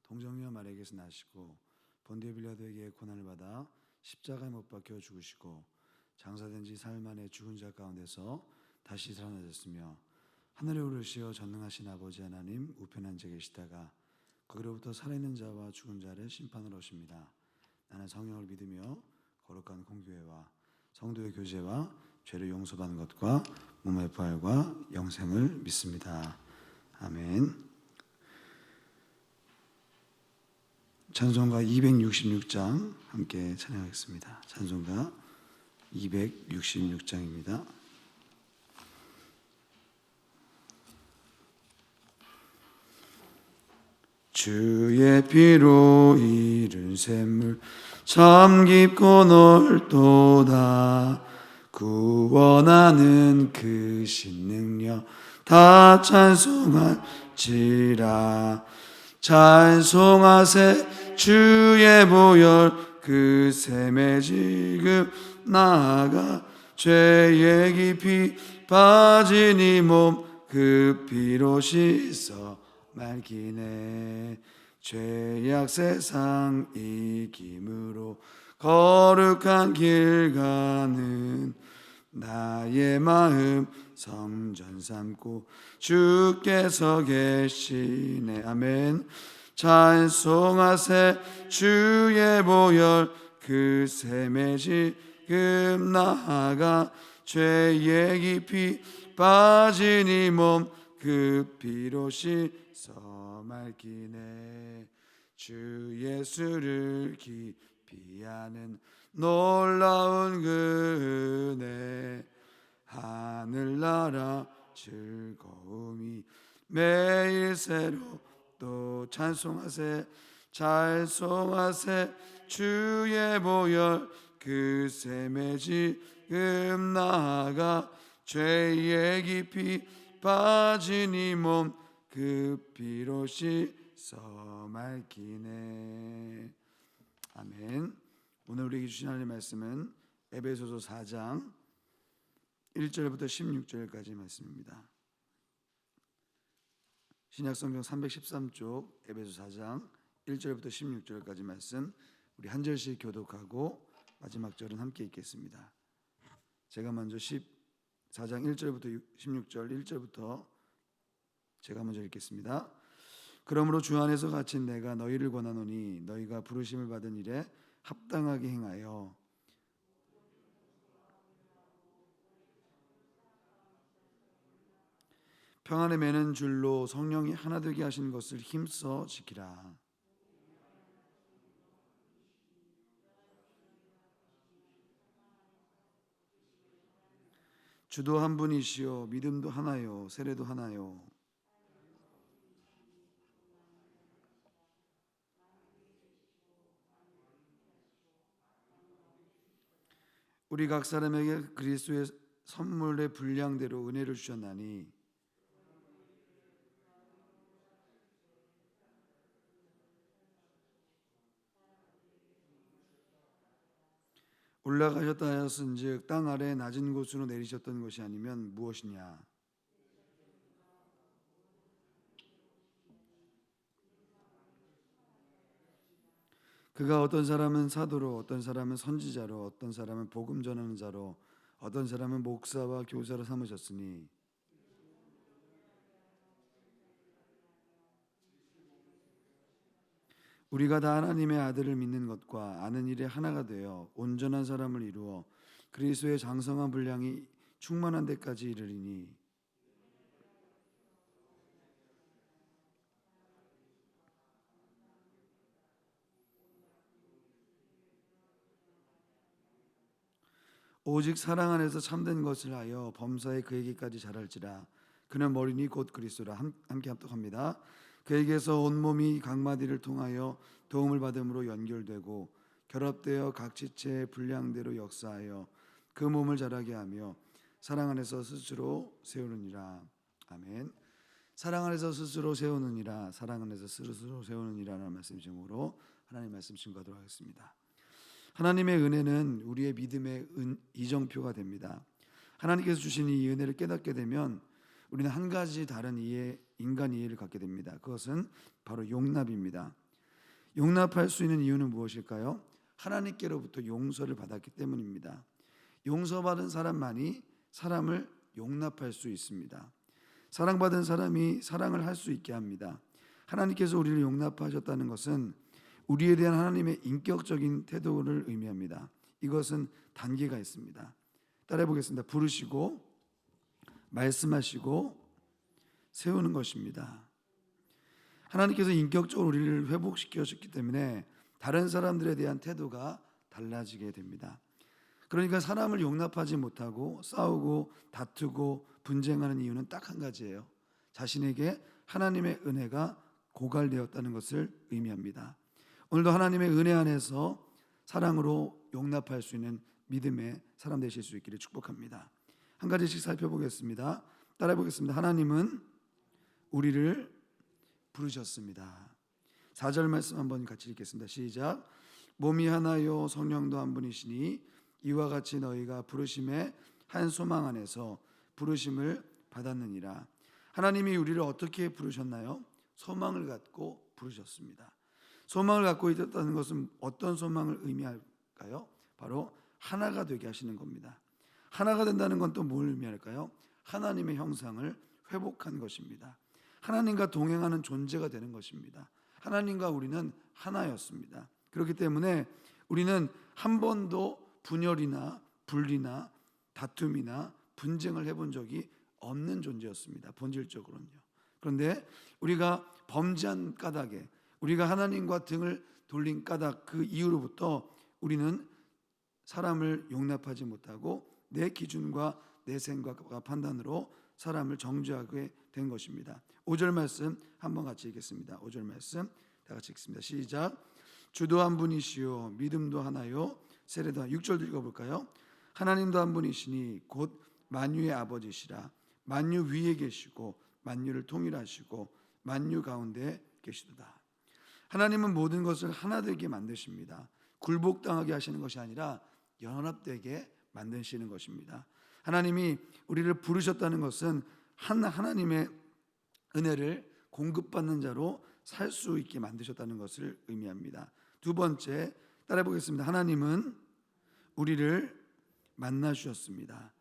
동정녀 마리아에게서 나시고 본디오 빌라도에게 고난을 받아 십자가에 못 박혀 죽으시고 장사된 지 사흘 만에 죽은 자 가운데서 다시 살아나셨으며 하늘에 오르시어 전능하신 아버지 하나님 우편에 앉아 계시다가 거기로부터 살아있는 자와 죽은 자를 심판하러 오십니다. 나는 성령을 믿으며 거룩한 공교회와 성도의 교제와 죄를 용서받는 것과 몸의 부활과 영생을 믿습니다. 아멘. 찬송가 266장 함께 찬양하겠습니다. 찬송가 266장입니다. 주의 피로 이른 샘물 참 깊고 넓도다. 구원하는 그 신능력 다 찬송할지라. 찬송하세 주의 보혈 그 샘에 지금 나아가 죄의 깊이 빠진 이 몸 그 피로 씻어 맑기네. 죄악 세상 이김으로 거룩한 길 가는 나의 마음 성전 삼고 주께서 계시네. 아멘. 찬송하세 주의 보혈 그 샘에 지금 나아가 죄의 깊이 빠진 이 몸 그 피로 씻어 맑기네. 주 예수를 깊이 아는 놀라운 그 은혜 하늘나라 즐거움이 매일 새로 또 찬송하세 찬송하세 주의 보혈 그 샘에 지금 나아가 죄의 깊이 빠진 이 몸 그 피로 씻어 맑기네. 아멘. 오늘 우리에게 주신 하나님의 말씀은 에베소서 4장 1절부터 16절까지 말씀입니다. 신약성경 313쪽 에베소 4장 1절부터 16절까지 말씀 우리 한 절씩 교독하고 마지막 절은 함께 읽겠습니다. 제가 먼저 4장 1절부터 16절 1절부터 제가 먼저 읽겠습니다. 그러므로 주 안에서 갇힌 내가 너희를 권하노니 너희가 부르심을 받은 일에 합당하게 행하여 평안에 매는 줄로 성령이 하나 되게 하신 것을 힘써 지키라. 주도 한 분이시요 믿음도 하나요 세례도 하나요. 우리 각 사람에게 그리스도의 선물의 분량대로 은혜를 주셨나니 올라가셨다 하였은즉 땅 아래 낮은 곳으로 내리셨던 것이 아니면 무엇이냐. 그가 어떤 사람은 사도로 어떤 사람은 선지자로 어떤 사람은 복음 전하는 자로 어떤 사람은 목사와 교사로 삼으셨으니 우리가 다 하나님의 아들을 믿는 것과 아는 일에 하나가 되어 온전한 사람을 이루어 그리스도의 장성한 분량이 충만한 데까지 이르리니 오직 사랑 안에서 참된 것을 하여 범사에 그에게까지 자랄지라. 그는 머리니 곧 그리스도라. 함께 합독합니다. 그에게서 온몸이 각 마디를 통하여 도움을 받음으로 연결되고 결합되어 각 지체의 분량대로 역사하여 그 몸을 자라게 하며 사랑 안에서 스스로 세우느니라. 아멘. 사랑 안에서 스스로 세우느니라. 사랑 안에서 스스로 세우느니라는 말씀 제목으로 하나님 말씀 증거하도록 하겠습니다. 하나님의 은혜는 우리의 믿음의 이정표가 됩니다. 하나님께서 주신 이 은혜를 깨닫게 되면 우리는 한 가지 다른 인간 이해를 갖게 됩니다. 그것은 바로 용납입니다. 용납할 수 있는 이유는 무엇일까요? 하나님께로부터 용서를 받았기 때문입니다. 용서받은 사람만이 사람을 용납할 수 있습니다. 사랑받은 사람이 사랑을 할 수 있게 합니다. 하나님께서 우리를 용납하셨다는 것은 우리에 대한 하나님의 인격적인 태도를 의미합니다. 이것은 단계가 있습니다. 따라해 보겠습니다. 부르시고 말씀하시고 세우는 것입니다. 하나님께서 인격적으로 우리를 회복시켜주셨기 때문에 다른 사람들에 대한 태도가 달라지게 됩니다. 그러니까 사람을 용납하지 못하고 싸우고 다투고 분쟁하는 이유는 딱 한 가지예요. 자신에게 하나님의 은혜가 고갈되었다는 것을 의미합니다. 오늘도 하나님의 은혜 안에서 사랑으로 용납할 수 있는 믿음의 사람 되실 수 있기를 축복합니다. 한 가지씩 살펴보겠습니다. 따라해 보겠습니다. 하나님은 우리를 부르셨습니다. 4절 말씀 한번 같이 읽겠습니다. 시작. 몸이 하나요 성령도 한 분이시니 이와 같이 너희가 부르심의 한 소망 안에서 부르심을 받았느니라. 하나님이 우리를 어떻게 부르셨나요? 소망을 갖고 부르셨습니다. 소망을 갖고 있었다는 것은 어떤 소망을 의미할까요? 바로 하나가 되게 하시는 겁니다. 하나가 된다는 건 또 뭘 의미할까요? 하나님의 형상을 회복한 것입니다. 하나님과 동행하는 존재가 되는 것입니다. 하나님과 우리는 하나였습니다. 그렇기 때문에 우리는 한 번도 분열이나 분리나 다툼이나 분쟁을 해본 적이 없는 존재였습니다. 본질적으로는요. 그런데 우리가 범죄한 까닭에 우리가 하나님과 등을 돌린 까닭 그 이후로부터 우리는 사람을 용납하지 못하고 내 기준과 내 생각과 판단으로 사람을 정죄하게 된 것입니다. 5절 말씀 한번 같이 읽겠습니다. 5절 말씀 다 같이 읽습니다. 시작. 주도 한 분이시요 믿음도 하나요 세례도 하나. 6절 읽어볼까요? 하나님도 한 분이시니 곧 만유의 아버지시라. 만유 위에 계시고 만유를 통일하시고 만유 가운데 계시도다. 하나님은 모든 것을 하나 되게 만드십니다. 굴복당하게 하시는 것이 아니라 연합되게 만드시는 것입니다. 하나님이 우리를 부르셨다는 것은 하나님의 은혜를 공급받는 자로 살 수 있게 만드셨다는 것을 의미합니다. 두 번째 따라해 보겠습니다. 하나님은 우리를 만나 주셨습니다.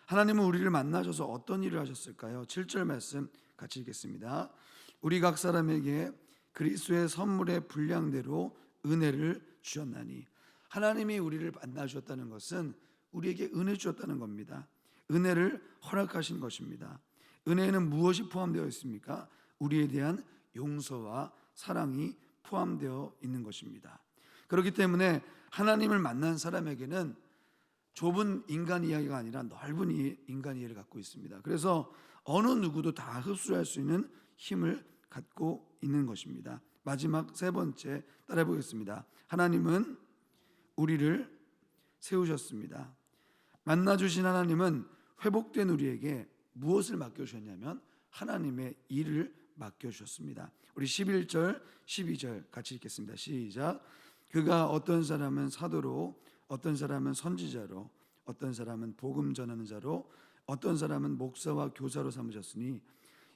하나님은 우리를 만나셔서 어떤 일을 하셨을까요? 7절 말씀 같이 읽겠습니다. 우리 각 사람에게 그리스도의 선물의 분량대로 은혜를 주셨나니. 하나님이 우리를 만나 주셨다는 것은 우리에게 은혜 주셨다는 겁니다. 은혜를 허락하신 것입니다. 은혜에는 무엇이 포함되어 있습니까? 우리에 대한 용서와 사랑이 포함되어 있는 것입니다. 그렇기 때문에 하나님을 만난 사람에게는 좁은 인간 이야기가 아니라 넓은 인간 이해를 갖고 있습니다. 그래서 어느 누구도 다 흡수할 수 있는 힘을 갖고 있는 것입니다. 마지막 세 번째 따라해 보겠습니다. 하나님은 우리를 세우셨습니다. 만나주신 하나님은 회복된 우리에게 무엇을 맡겨주셨냐면 하나님의 일을 맡겨주셨습니다. 우리 11절 12절 같이 읽겠습니다. 시작. 그가 어떤 사람은 사도로 어떤 사람은 선지자로 어떤 사람은 복음 전하는 자로 어떤 사람은 목사와 교사로 삼으셨으니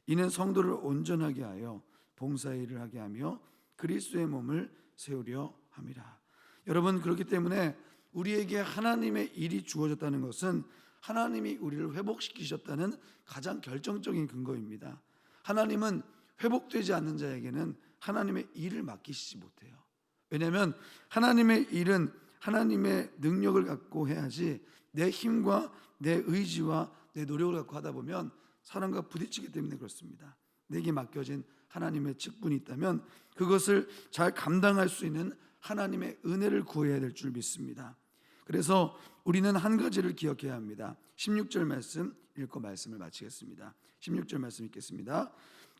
이는 성도를 온전하게 하여 봉사의 일을 하게 하며 그리스도의 몸을 세우려 함이라. 여러분, 그렇기 때문에 우리에게 하나님의 일이 주어졌다는 것은 하나님이 우리를 회복시키셨다는 가장 결정적인 근거입니다. 하나님은 회복되지 않는 자에게는 하나님의 일을 맡기시지 못해요. 왜냐하면 하나님의 일은 하나님의 능력을 갖고 해야지 내 힘과 내 의지와 내 노력을 갖고 하다 보면 사람과 부딪히기 때문에 그렇습니다. 내게 맡겨진 하나님의 직분이 있다면 그것을 잘 감당할 수 있는 하나님의 은혜를 구해야 될 줄 믿습니다. 그래서 우리는 한 가지를 기억해야 합니다. 16절 말씀 읽고 말씀을 마치겠습니다. 16절 말씀 읽겠습니다.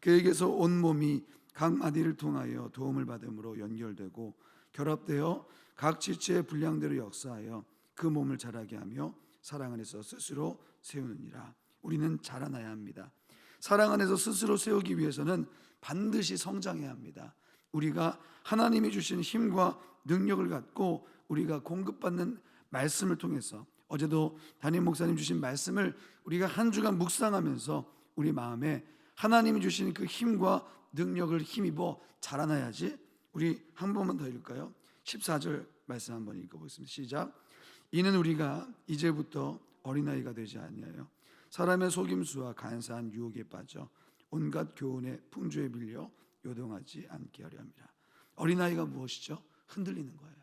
그에게서 온 몸이 각 마디를 통하여 도움을 받음으로 연결되고 결합되어 각 지체의 분량대로 역사하여 그 몸을 자라게 하며 사랑 안에서 스스로 세우느니라. 우리는 자라나야 합니다. 사랑 안에서 스스로 세우기 위해서는 반드시 성장해야 합니다. 우리가 하나님이 주신 힘과 능력을 갖고 우리가 공급받는 말씀을 통해서 어제도 담임 목사님 주신 말씀을 우리가 한 주간 묵상하면서 우리 마음에 하나님이 주신 그 힘과 능력을 힘입어 자라나야지 우리 한 번만 더 읽을까요? 14절 말씀 한번 읽어보겠습니다. 시작. 이는 우리가 이제부터 어린아이가 되지 아니하여 사람의 속임수와 간사한 유혹에 빠져 온갖 교훈의 풍조에 밀려 요동하지 않게 하려 함이라. 어린아이가 무엇이죠? 흔들리는 거예요.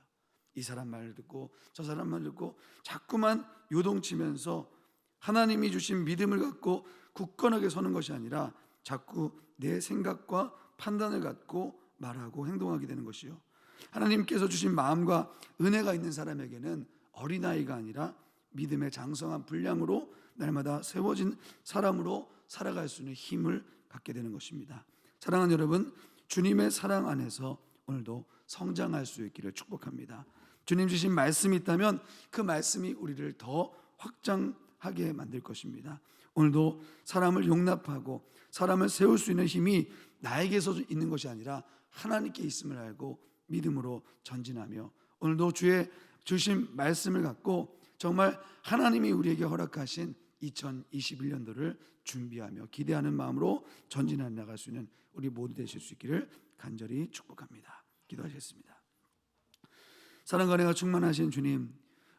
이 사람 말을 듣고 저 사람 말을 듣고 자꾸만 요동치면서 하나님이 주신 믿음을 갖고 굳건하게 서는 것이 아니라 자꾸 내 생각과 판단을 갖고 말하고 행동하게 되는 것이요. 하나님께서 주신 마음과 은혜가 있는 사람에게는 어린아이가 아니라 믿음의 장성한 분량으로 날마다 세워진 사람으로 살아갈 수 있는 힘을 갖게 되는 것입니다. 사랑하는 여러분, 주님의 사랑 안에서 오늘도 성장할 수 있기를 축복합니다. 주님 주신 말씀이 있다면 그 말씀이 우리를 더 확장하게 만들 것입니다. 오늘도 사람을 용납하고 사람을 세울 수 있는 힘이 나에게서 있는 것이 아니라 하나님께 있음을 알고 믿음으로 전진하며 오늘도 주의 주신 말씀을 갖고 정말 하나님이 우리에게 허락하신 2021년도를 준비하며 기대하는 마음으로 전진해 나갈 수 있는 우리 모두 되실 수 있기를 간절히 축복합니다. 기도하시겠습니다. 사랑과 은혜가 충만하신 주님,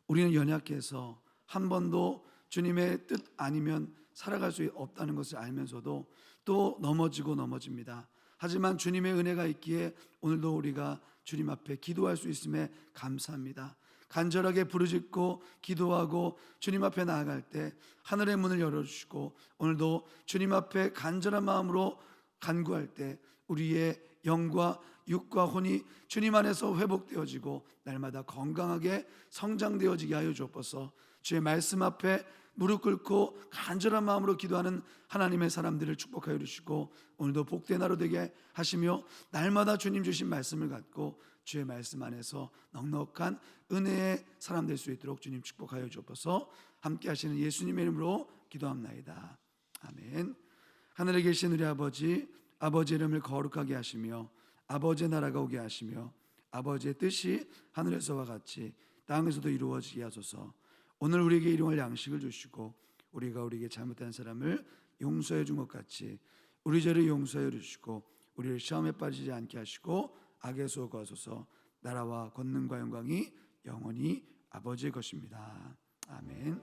우리는 연약해서 한 번도 주님의 뜻 아니면 살아갈 수 없다는 것을 알면서도 또 넘어집니다. 하지만 주님의 은혜가 있기에 오늘도 우리가 주님 앞에 기도할 수 있음에 감사합니다. 간절하게 부르짖고 기도하고 주님 앞에 나아갈 때 하늘의 문을 열어주시고 오늘도 주님 앞에 간절한 마음으로 간구할 때 우리의 영과 육과 혼이 주님 안에서 회복되어지고 날마다 건강하게 성장되어지게 하여 주옵소서. 주의 말씀 앞에 무릎 꿇고 간절한 마음으로 기도하는 하나님의 사람들을 축복하여 주시고 오늘도 복된 하루 되게 하시며 날마다 주님 주신 말씀을 갖고 주의 말씀 안에서 넉넉한 은혜의 사람 될 수 있도록 주님 축복하여 주옵소서. 함께 하시는 예수님의 이름으로 기도합나이다. 아멘. 하늘에 계신 우리 아버지, 아버지의 이름을 거룩하게 하시며 아버지의 나라가 오게 하시며 아버지의 뜻이 하늘에서와 같이 땅에서도 이루어지게 하소서. 오늘 우리에게 일용할 양식을 주시고 우리가 우리에게 잘못한 사람을 용서해 준 것 같이 우리 죄를 용서해 주시고 우리를 시험에 빠지지 않게 하시고 악에서 구하소서. 나라와 권능과 영광이 영원히 아버지의 것입니다. 아멘.